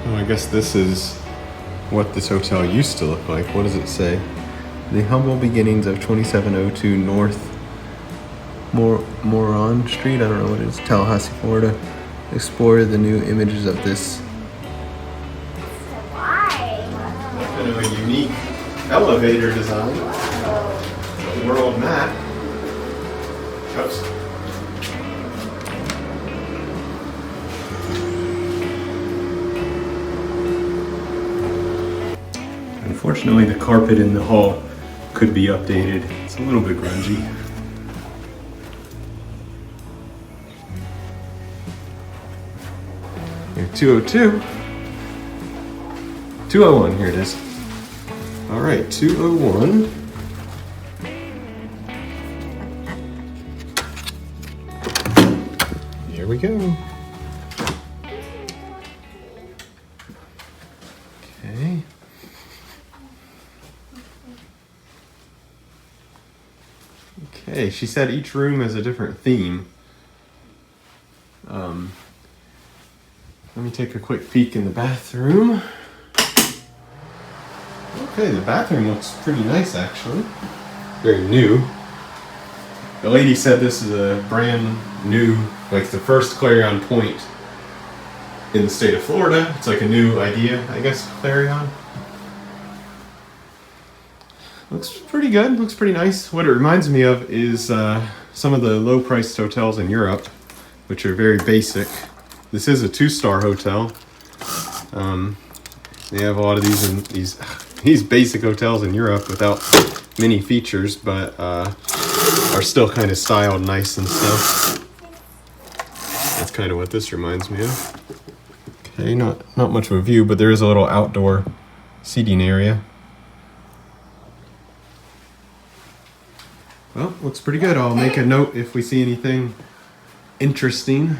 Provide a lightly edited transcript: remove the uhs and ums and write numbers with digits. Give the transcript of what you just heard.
Oh, I guess this is what this hotel used to look like. What does it say? The humble beginnings of 2702 North Moron Street. I don't know what it is. Tallahassee, Florida. Explore the new images of this kind of a unique elevator design. World map. Oops. Unfortunately, the carpet in the hall could be updated. It's a little bit grungy. Here, 202. 201, here it is. All right, 201. Here we go. Okay. Okay, she said each room has a different theme. Let me take a quick peek in the bathroom. Okay, the bathroom looks pretty nice actually. Very new. The lady said this is a brand new, like the first Clarion Pointe in the state of Florida. It's like a new idea, I guess, Clarion. Looks pretty good, looks pretty nice. What it reminds me of is some of the low-priced hotels in Europe, which are very basic. This is a 2-star hotel. They have a lot of these basic hotels in Europe without many features, but are still kind of styled nice and stuff. That's kind of what this reminds me of. Okay, not much of a view, but there is a little outdoor seating area. Well, looks pretty good. I'll make a note if we see anything interesting.